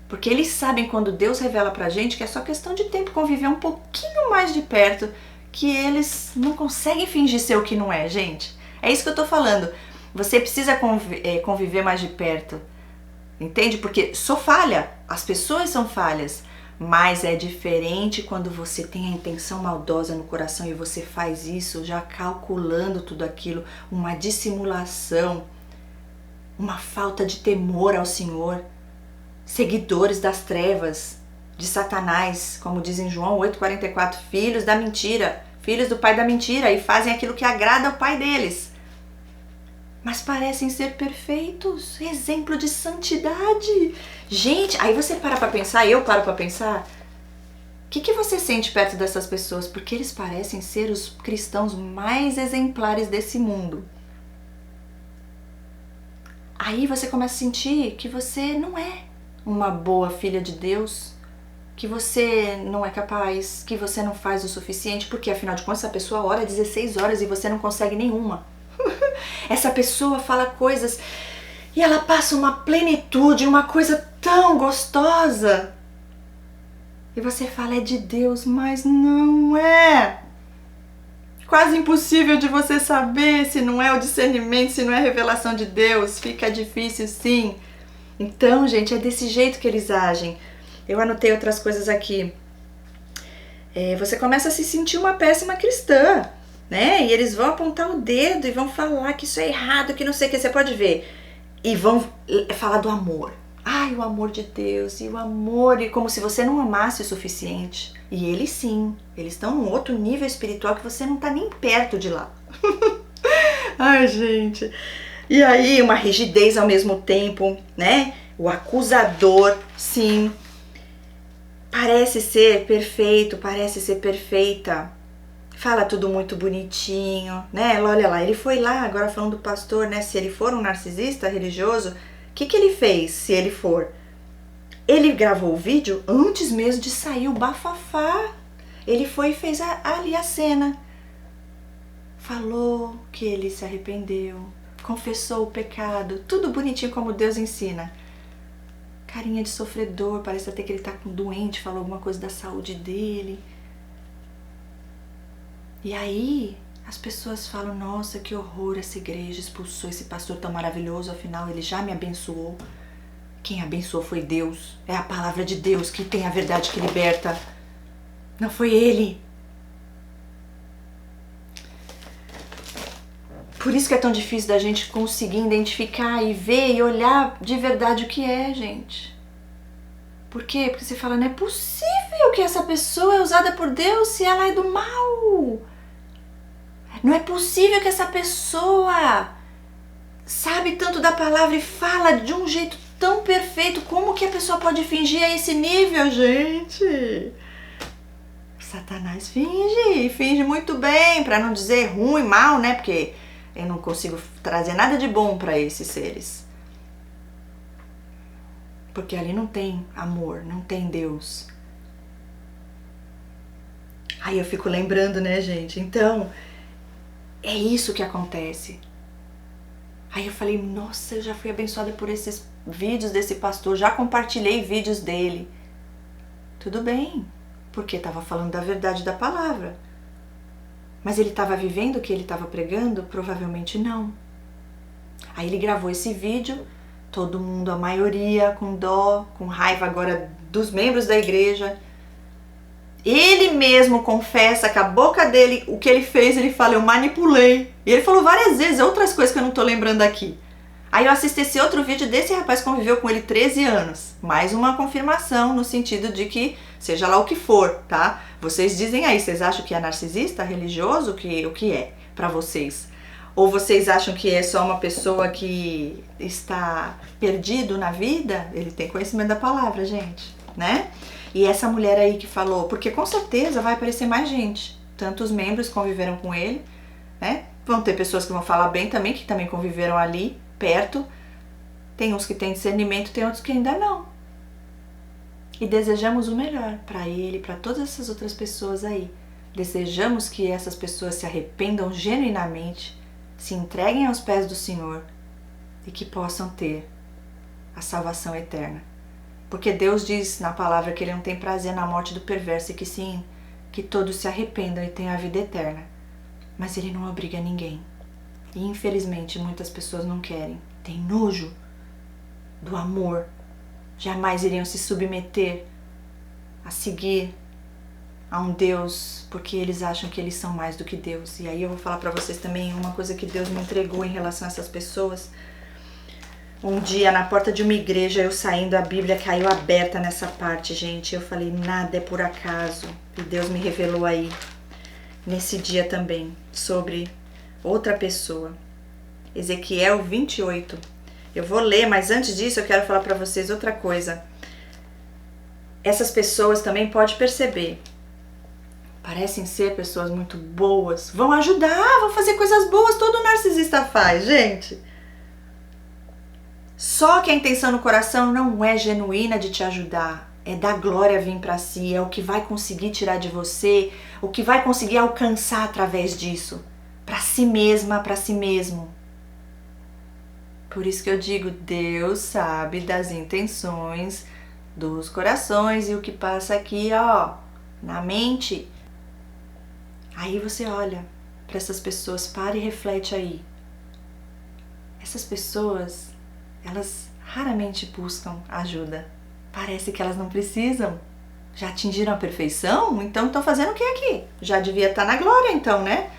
Porque eles sabem quando Deus revela pra gente que é só questão de tempo conviver um pouquinho mais de perto, que eles não conseguem fingir ser o que não é, gente. É isso que eu tô falando. Você precisa conviver mais de perto, entende? Porque sou falha, as pessoas são falhas, mas é diferente quando você tem a intenção maldosa no coração e você faz isso já calculando tudo aquilo, uma dissimulação, uma falta de temor ao Senhor, seguidores das trevas, de Satanás, como diz em João 8,44, filhos da mentira, filhos do pai da mentira, e fazem aquilo que agrada ao pai deles. Mas parecem ser perfeitos, exemplo de santidade. Gente, aí você para pra pensar, eu paro pra pensar, o que você sente perto dessas pessoas? Porque eles parecem ser os cristãos mais exemplares desse mundo. Aí você começa a sentir que você não é uma boa filha de Deus, que você não é capaz, que você não faz o suficiente, porque afinal de contas essa pessoa ora 16 horas e você não consegue nenhuma. Essa pessoa fala coisas e ela passa uma plenitude, uma coisa tão gostosa. E você fala, é de Deus, mas não é. Quase impossível de você saber se não é o discernimento, se não é a revelação de Deus. Fica difícil sim. Então, gente, é desse jeito que eles agem. Eu anotei outras coisas aqui. Você começa a se sentir uma péssima cristã, né? E eles vão apontar o dedo e vão falar que isso é errado, que não sei o que, você pode ver. E vão falar do amor. Ai, o amor de Deus, e o amor, e como se você não amasse o suficiente. E eles sim, eles estão num outro nível espiritual que você não tá nem perto de lá. Ai, gente. E aí, uma rigidez ao mesmo tempo, né? O acusador, sim. Parece ser perfeito, parece ser perfeita. fala tudo muito bonitinho, né? Olha lá, ele foi lá, agora falando do pastor, né? Se ele for um narcisista religioso, o que ele fez se ele for? Ele gravou o vídeo antes mesmo de sair o bafafá. Ele foi e fez ali a cena. Falou que ele se arrependeu, confessou o pecado, tudo bonitinho como Deus ensina. Carinha de sofredor, parece até que ele tá doente, falou alguma coisa da saúde dele. E aí as pessoas falam, nossa, que horror, essa igreja expulsou esse pastor tão maravilhoso, afinal ele já me abençoou. Quem abençoou foi Deus, é a palavra de Deus que tem a verdade que liberta. Não foi ele. Por isso que é tão difícil da gente conseguir identificar e ver e olhar de verdade o que é, gente. Por quê? Porque você fala, não é possível que essa pessoa é usada por Deus se ela é do mal. Não é possível que essa pessoa sabe tanto da palavra e fala de um jeito tão perfeito. Como que a pessoa pode fingir a esse nível, gente? Satanás finge muito bem, para não dizer ruim, mal, né? Porque eu não consigo trazer nada de bom para esses seres. Porque ali não tem amor, não tem Deus. Aí eu fico lembrando, né, gente? Então, é isso que acontece. Aí eu falei, nossa, eu já fui abençoada por esses vídeos desse pastor, já compartilhei vídeos dele. Tudo bem, porque estava falando da verdade da palavra. Mas ele estava vivendo o que ele estava pregando? Provavelmente não. Aí ele gravou esse vídeo, todo mundo, a maioria, com dó, com raiva agora dos membros da igreja. Ele mesmo confessa que a boca dele, o que ele fez, ele fala, eu manipulei. E ele falou várias vezes, outras coisas que eu não tô lembrando aqui. Aí eu assisti esse outro vídeo desse rapaz que conviveu com ele 13 anos. Mais uma confirmação no sentido de que, seja lá o que for, tá? Vocês dizem aí, vocês acham que é narcisista, religioso? O que é pra vocês? Ou vocês acham que é só uma pessoa que está perdido na vida? Ele tem conhecimento da palavra, gente, né? E essa mulher aí que falou, porque com certeza vai aparecer mais gente. Tantos membros conviveram com ele, né? Vão ter pessoas que vão falar bem também, que também conviveram ali, perto. Tem uns que têm discernimento, tem outros que ainda não. E desejamos o melhor para ele, para todas essas outras pessoas aí. Desejamos que essas pessoas se arrependam genuinamente, se entreguem aos pés do Senhor e que possam ter a salvação eterna. Porque Deus diz na palavra que Ele não tem prazer na morte do perverso e que sim, que todos se arrependam e tenham a vida eterna. Mas Ele não obriga ninguém. E infelizmente muitas pessoas não querem. Tem nojo do amor. Jamais iriam se submeter a seguir a um Deus porque eles acham que eles são mais do que Deus. E aí eu vou falar pra vocês também uma coisa que Deus me entregou em relação a essas pessoas. Um dia, na porta de uma igreja, eu saindo, a Bíblia caiu aberta nessa parte, gente. Eu falei, nada é por acaso. E Deus me revelou aí, nesse dia também, sobre outra pessoa. Ezequiel 28. Eu vou ler, mas antes disso eu quero falar pra vocês outra coisa. Essas pessoas também pode perceber. Parecem ser pessoas muito boas. Vão ajudar, vão fazer coisas boas. Todo narcisista faz, gente. Só que a intenção no coração não é genuína de te ajudar, é dar glória vir para si, é o que vai conseguir tirar de você, o que vai conseguir alcançar através disso, para si mesma, para si mesmo. Por isso que eu digo, Deus sabe das intenções dos corações e o que passa aqui, ó, na mente. Aí você olha para essas pessoas, para e reflete aí. Essas pessoas, elas raramente buscam ajuda. Parece que elas não precisam. Já atingiram a perfeição? Então estão fazendo o que aqui? Já devia estar na glória então, né?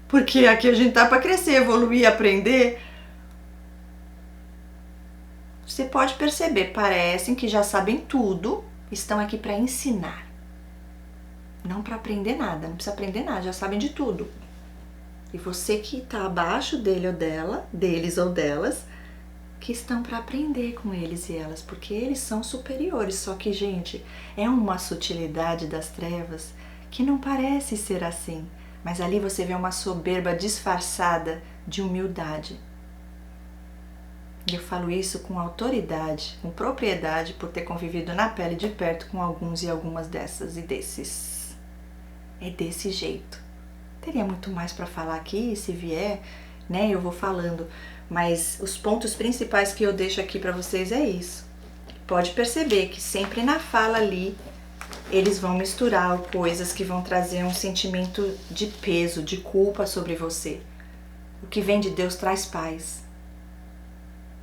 Porque aqui a gente tá para crescer, evoluir, aprender. Você pode perceber, parecem que já sabem tudo, estão aqui para ensinar. Não para aprender nada, não precisa aprender nada, já sabem de tudo. E você que está abaixo dele ou dela, deles ou delas, que estão para aprender com eles e elas, porque eles são superiores. Só que, gente, é uma sutilidade das trevas que não parece ser assim. Mas ali você vê uma soberba disfarçada de humildade. E eu falo isso com autoridade, com propriedade, por ter convivido na pele de perto com alguns e algumas dessas e desses. É desse jeito. Teria muito mais para falar aqui, se vier, né, eu vou falando. Mas os pontos principais que eu deixo aqui para vocês é isso. Pode perceber que sempre na fala ali, eles vão misturar coisas que vão trazer um sentimento de peso, de culpa sobre você. O que vem de Deus traz paz.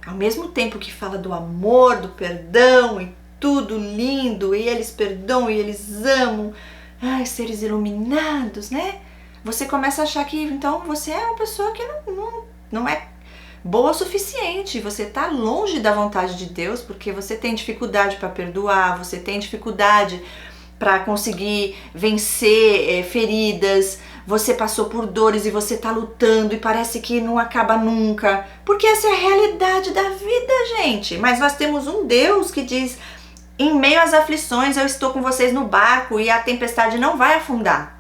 Ao mesmo tempo que fala do amor, do perdão e tudo lindo, e eles perdoam e eles amam, ai, seres iluminados, né? Você começa a achar que então você é uma pessoa que não é boa o suficiente, você está longe da vontade de Deus, porque você tem dificuldade para perdoar, você tem dificuldade para conseguir vencer feridas, você passou por dores e você está lutando e parece que não acaba nunca, porque essa é a realidade da vida, gente. Mas nós temos um Deus que diz, em meio às aflições eu estou com vocês no barco e a tempestade não vai afundar.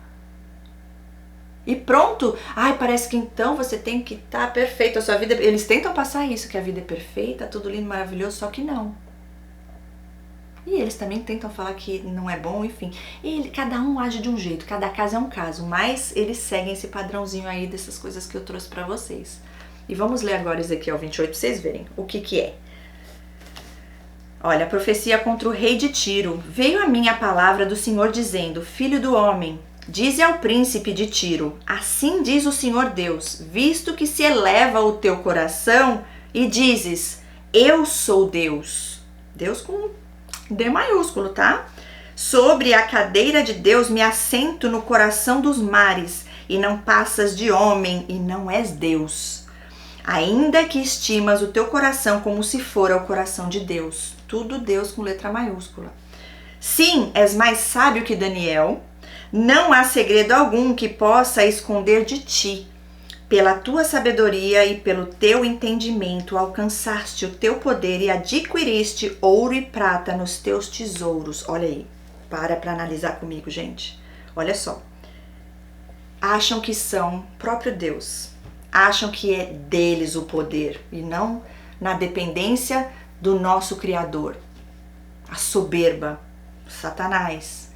E pronto, ai, parece que então você tem que estar perfeito, a sua vida, eles tentam passar isso, que a vida é perfeita, tudo lindo, maravilhoso, só que não. E eles também tentam falar que não é bom, enfim. E cada um age de um jeito, cada caso é um caso, mas eles seguem esse padrãozinho aí dessas coisas que eu trouxe pra vocês. E vamos ler agora Ezequiel 28 pra vocês verem o que é. Olha, a profecia contra o rei de Tiro. Veio a mim a palavra do Senhor dizendo, filho do homem, dize ao príncipe de Tiro, assim diz o Senhor Deus, visto que se eleva o teu coração e dizes, eu sou Deus. Deus com D maiúsculo, tá? Sobre a cadeira de Deus me assento no coração dos mares, e não passas de homem, e não és Deus. Ainda que estimas o teu coração como se fora o coração de Deus. Tudo Deus com letra maiúscula. Sim, és mais sábio que Daniel. Não há segredo algum que possa esconder de ti. Pela tua sabedoria e pelo teu entendimento alcançaste o teu poder e adquiriste ouro e prata nos teus tesouros. Olha aí, para analisar comigo, gente. Olha só. Acham que são próprio Deus. Acham que é deles o poder e não na dependência do nosso Criador. A soberba, Satanás,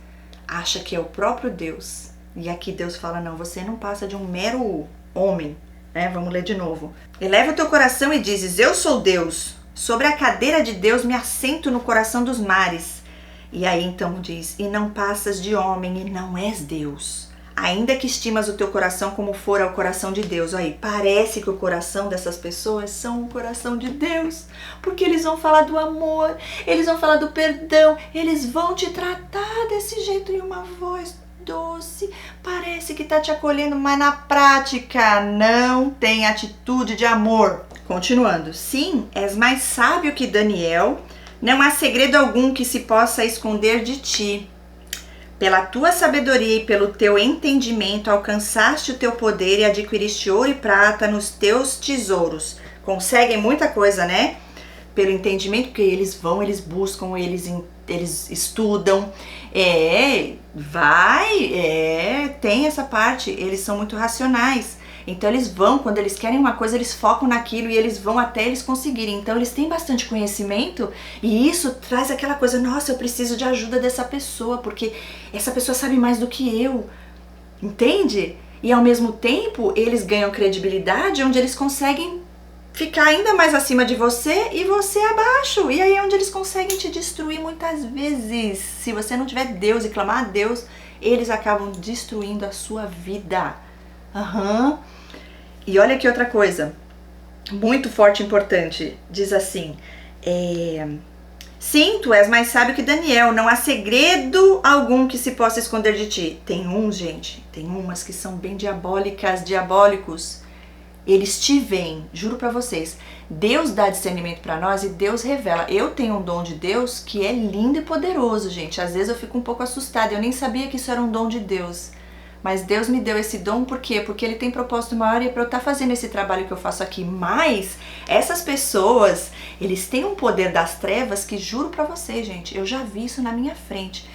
acha que é o próprio Deus. E aqui Deus fala, não, você não passa de um mero homem, né? Vamos ler de novo. Eleva o teu coração e dizes, eu sou Deus. Sobre a cadeira de Deus me assento no coração dos mares. E aí então diz, e não passas de homem e não és Deus. Ainda que estimas o teu coração como fora o coração de Deus. Aí, parece que o coração dessas pessoas são o coração de Deus. Porque eles vão falar do amor, eles vão falar do perdão, eles vão te tratar desse jeito em uma voz doce, parece que tá te acolhendo, mas na prática não tem atitude de amor. Continuando, sim, és mais sábio que Daniel, não há segredo algum que se possa esconder de ti. Pela tua sabedoria e pelo teu entendimento alcançaste o teu poder e adquiriste ouro e prata nos teus tesouros. Conseguem muita coisa, né? Pelo entendimento, porque eles vão, eles buscam, eles estudam, tem essa parte, eles são muito racionais, então eles vão, quando eles querem uma coisa, eles focam naquilo e eles vão até eles conseguirem, então eles têm bastante conhecimento e isso traz aquela coisa, nossa, eu preciso de ajuda dessa pessoa, porque essa pessoa sabe mais do que eu, entende? E ao mesmo tempo, eles ganham credibilidade, onde eles conseguem ficar ainda mais acima de você e você abaixo. E aí é onde eles conseguem te destruir muitas vezes. Se você não tiver Deus e clamar a Deus, eles acabam destruindo a sua vida. E olha aqui outra coisa, muito forte e importante. Diz assim, sim, tu és mais sábio que Daniel, não há segredo algum que se possa esconder de ti. Tem umas que são bem diabólicos. Eles te veem, juro pra vocês, Deus dá discernimento pra nós e Deus revela. Eu tenho um dom de Deus que é lindo e poderoso, gente. Às vezes eu fico um pouco assustada, eu nem sabia que isso era um dom de Deus. Mas Deus me deu esse dom por quê? Porque Ele tem propósito maior e é pra eu estar fazendo esse trabalho que eu faço aqui. Mas essas pessoas, eles têm um poder das trevas que juro pra vocês, gente, eu já vi isso na minha frente.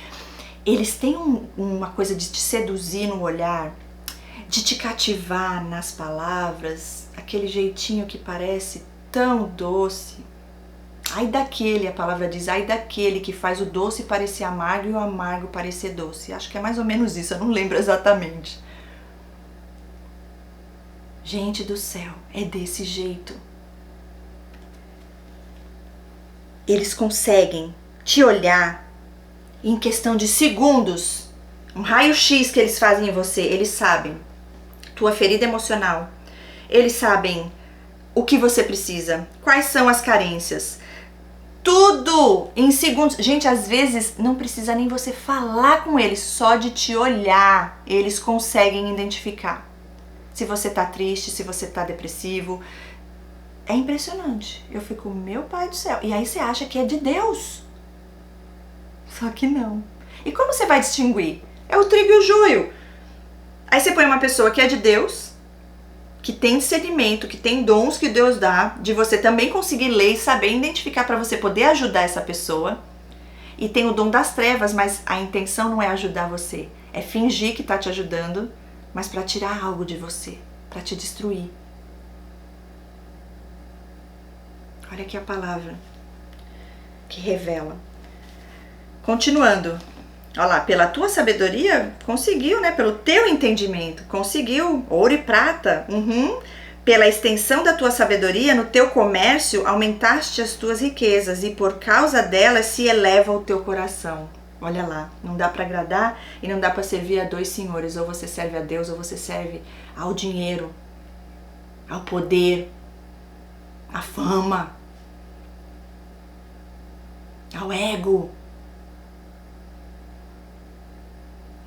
Eles têm uma coisa de te seduzir no olhar, de te cativar nas palavras, aquele jeitinho que parece tão doce. Ai daquele, a palavra diz, ai daquele que faz o doce parecer amargo e o amargo parecer doce. Acho que é mais ou menos isso, eu não lembro exatamente. Gente do céu, é desse jeito. Eles conseguem te olhar em questão de segundos. Um raio-x que eles fazem em você, eles sabem tua ferida emocional, eles sabem o que você precisa, quais são as carências, tudo em segundos. Gente, às vezes não precisa nem você falar com eles, só de te olhar, eles conseguem identificar se você tá triste, se você tá depressivo. É impressionante. Eu fico, meu pai do céu. E aí você acha que é de Deus. Só que não. E como você vai distinguir? É o trigo e o joio. Aí você põe uma pessoa que é de Deus, que tem discernimento, que tem dons que Deus dá, de você também conseguir ler e saber identificar para você poder ajudar essa pessoa. E tem o dom das trevas, mas a intenção não é ajudar você. É fingir que tá te ajudando, mas para tirar algo de você, para te destruir. Olha aqui a palavra que revela. Continuando. Olha lá, pela tua sabedoria, conseguiu, né? Pelo teu entendimento, conseguiu ouro e prata. Pela extensão da tua sabedoria, no teu comércio, aumentaste as tuas riquezas e por causa delas se eleva o teu coração. Olha lá, não dá para agradar e não dá para servir a dois senhores. Ou você serve a Deus ou você serve ao dinheiro, ao poder, à fama, ao ego.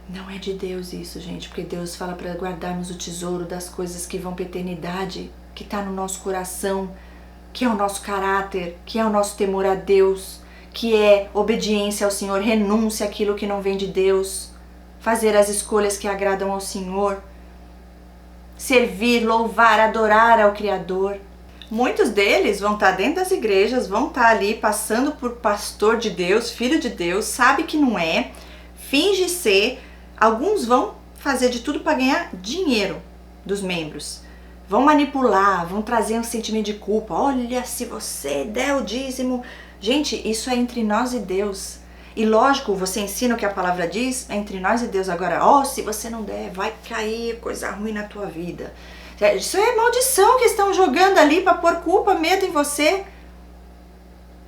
Não é de Deus isso, gente, porque Deus fala para guardarmos o tesouro das coisas que vão para a eternidade, que está no nosso coração, que é o nosso caráter, que é o nosso temor a Deus, que é obediência ao Senhor, renúncia àquilo que não vem de Deus, fazer as escolhas que agradam ao Senhor, servir, louvar, adorar ao Criador. Muitos deles vão estar dentro das igrejas, vão estar ali passando por pastor de Deus, filho de Deus, sabe que não é, finge ser. Alguns vão fazer de tudo para ganhar dinheiro dos membros. Vão manipular, vão trazer um sentimento de culpa. Olha, se você der o dízimo... Gente, isso é entre nós e Deus. E lógico, você ensina o que a palavra diz, é entre nós e Deus. Agora, se você não der, vai cair coisa ruim na tua vida. Isso é maldição que estão jogando ali para pôr culpa, medo em você.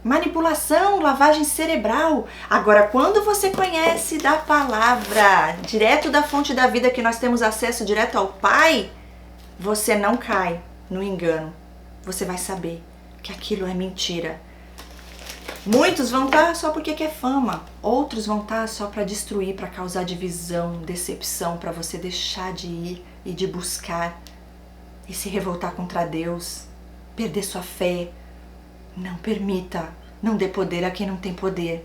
Manipulação, lavagem cerebral. Agora, quando você conhece da palavra, direto da fonte da vida, que nós temos acesso direto ao Pai, você não cai no engano. Você vai saber que aquilo é mentira. Muitos vão estar só porque quer fama. Outros vão estar só para destruir, para causar divisão, decepção, para você deixar de ir e de buscar e se revoltar contra Deus, perder sua fé. Não permita, não dê poder a quem não tem poder,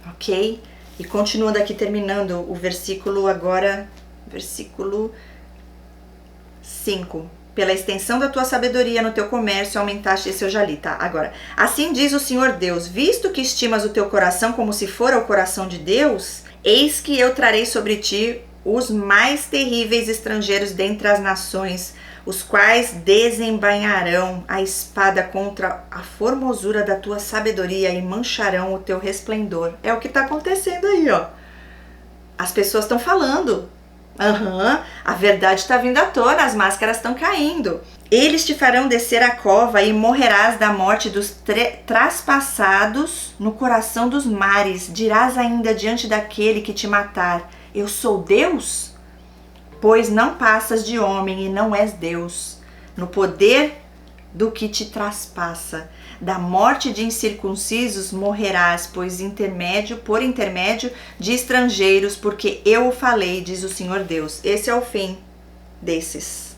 ok? E continuando aqui, terminando o versículo agora, versículo 5. Pela extensão da tua sabedoria no teu comércio aumentaste, esse eu já li, tá? Agora, assim diz o Senhor Deus, visto que estimas o teu coração como se fora o coração de Deus, eis que eu trarei sobre ti os mais terríveis estrangeiros dentre as nações, os quais desembainharão a espada contra a formosura da tua sabedoria e mancharão o teu resplendor. É o que está acontecendo aí, ó. As pessoas estão falando. A verdade está vindo à tona, as máscaras estão caindo. Eles te farão descer a cova e morrerás da morte dos traspassados no coração dos mares. Dirás ainda diante daquele que te matar, eu sou Deus? Pois não passas de homem e não és Deus, no poder do que te traspassa. Da morte de incircuncisos morrerás, pois por intermédio de estrangeiros, porque eu o falei, diz o Senhor Deus. Esse é o fim desses.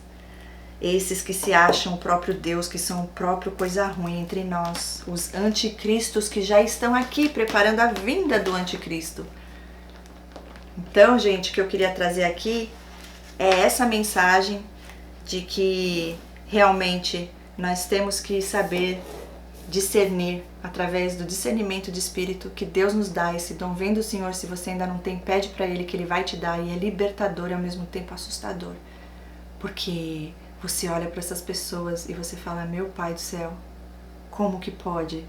Esses que se acham o próprio Deus, que são o próprio coisa ruim entre nós. Os anticristos que já estão aqui, preparando a vinda do anticristo. Então, gente, o que eu queria trazer aqui é essa mensagem de que realmente nós temos que saber discernir através do discernimento de espírito que Deus nos dá, esse dom vem do Senhor. Se você ainda não tem, pede para Ele que Ele vai te dar, e é libertador e ao mesmo tempo assustador, porque você olha para essas pessoas e você fala: meu Pai do céu, como que pode?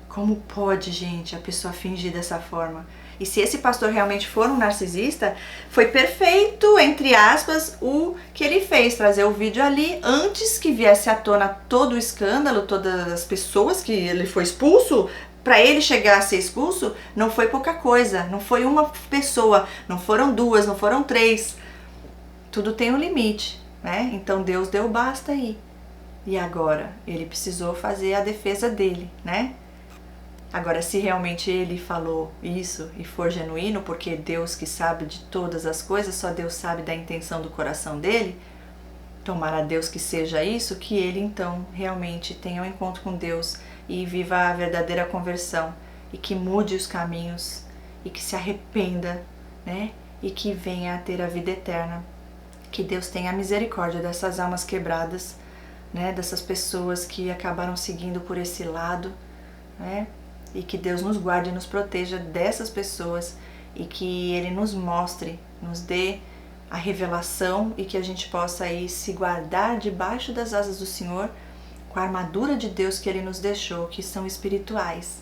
Como pode, gente, a pessoa fingir dessa forma? E se esse pastor realmente for um narcisista, foi perfeito, entre aspas, o que ele fez, trazer o vídeo ali antes que viesse à tona todo o escândalo, todas as pessoas que ele foi expulso. Para ele chegar a ser expulso, não foi pouca coisa, não foi uma pessoa, não foram duas, não foram três. Tudo tem um limite, né? Então Deus deu basta aí. E agora ele precisou fazer a defesa dele, né? Agora, se realmente ele falou isso e for genuíno, porque Deus que sabe de todas as coisas, só Deus sabe da intenção do coração dele, tomara Deus que seja isso, que ele então realmente tenha um encontro com Deus e viva a verdadeira conversão, e que mude os caminhos, e que se arrependa, né? E que venha a ter a vida eterna. Que Deus tenha misericórdia dessas almas quebradas, né? Dessas pessoas que acabaram seguindo por esse lado, né? E que Deus nos guarde e nos proteja dessas pessoas, e que Ele nos mostre, nos dê a revelação, e que a gente possa aí se guardar debaixo das asas do Senhor, com a armadura de Deus que Ele nos deixou, que são espirituais.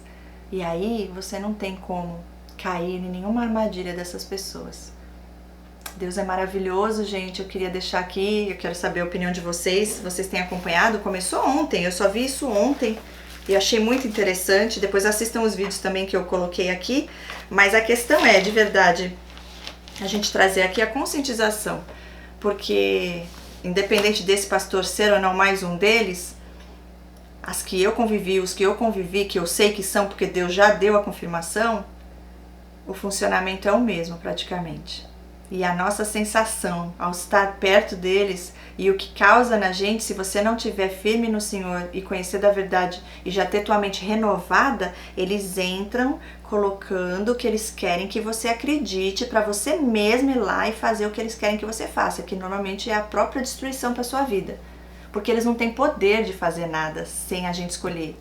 E aí você não tem como cair em nenhuma armadilha dessas pessoas. Deus é maravilhoso, gente. Eu queria deixar aqui, eu quero saber a opinião de vocês. Vocês têm acompanhado? Começou ontem, eu só vi isso ontem. E achei muito interessante. Depois assistam os vídeos também que eu coloquei aqui. Mas a questão é, de verdade, a gente trazer aqui a conscientização. Porque, independente desse pastor ser ou não mais um deles, as que eu convivi, os que eu convivi, que eu sei que são, porque Deus já deu a confirmação, o funcionamento é o mesmo praticamente. E a nossa sensação ao estar perto deles, e o que causa na gente, se você não estiver firme no Senhor e conhecer da verdade e já ter tua mente renovada, eles entram colocando o que eles querem que você acredite, para você mesmo ir lá e fazer o que eles querem que você faça, que normalmente é a própria destruição para sua vida. Porque eles não têm poder de fazer nada sem a gente escolher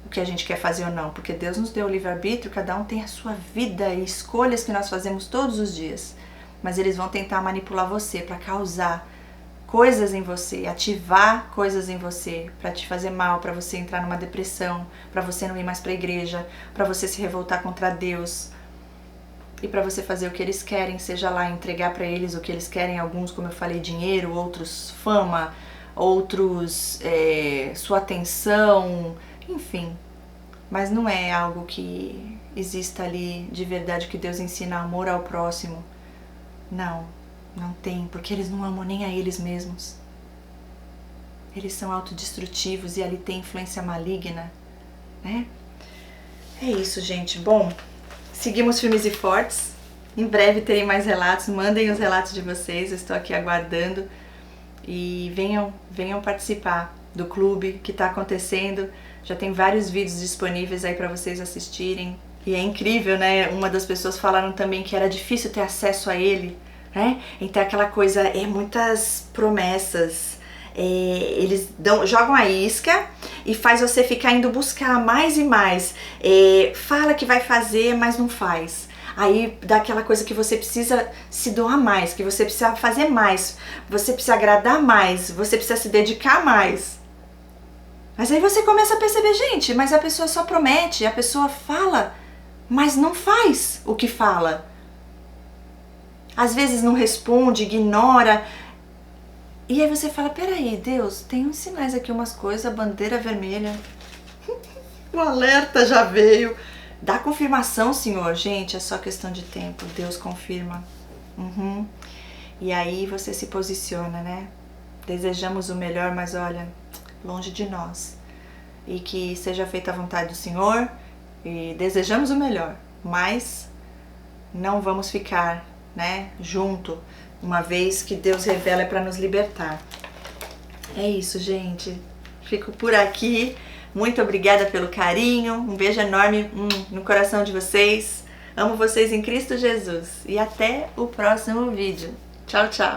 o que a gente quer fazer ou não, porque Deus nos deu o livre-arbítrio, cada um tem a sua vida e escolhas que nós fazemos todos os dias. Mas eles vão tentar manipular você para causar coisas em você, ativar coisas em você, para te fazer mal, para você entrar numa depressão, para você não ir mais para a igreja, para você se revoltar contra Deus, e para você fazer o que eles querem, seja lá entregar para eles o que eles querem, alguns, como eu falei, dinheiro, outros fama, outros sua atenção, enfim. Mas não é algo que exista ali de verdade, que Deus ensina amor ao próximo. Não, não tem, porque eles não amam nem a eles mesmos. Eles são autodestrutivos e ali tem influência maligna, né? É isso, gente. Bom, seguimos firmes e fortes. Em breve terei mais relatos. Mandem os relatos de vocês, eu estou aqui aguardando. E venham participar do clube que está acontecendo. Já tem vários vídeos disponíveis aí para vocês assistirem. E é incrível, né? Uma das pessoas falaram também que era difícil ter acesso a ele, né? Então aquela coisa, muitas promessas. Eles jogam a isca e faz você ficar indo buscar mais e mais. Fala que vai fazer, mas não faz. Aí dá aquela coisa que você precisa se doar mais, que você precisa fazer mais, você precisa agradar mais, você precisa se dedicar mais. Mas aí você começa a perceber, gente, mas a pessoa só promete, a pessoa fala, mas não faz o que fala. Às vezes não responde, ignora. E aí você fala, peraí, Deus, tem uns sinais aqui, umas coisas, bandeira vermelha. O alerta já veio. Dá confirmação, Senhor. Gente, é só questão de tempo. Deus confirma. E aí você se posiciona, né? Desejamos o melhor, mas olha, longe de nós. E que seja feita a vontade do Senhor. E desejamos o melhor, mas não vamos ficar, né, junto, uma vez que Deus revela para nos libertar. É isso, gente. Fico por aqui. Muito obrigada pelo carinho. Um beijo enorme no coração de vocês. Amo vocês em Cristo Jesus. E até o próximo vídeo. Tchau, tchau.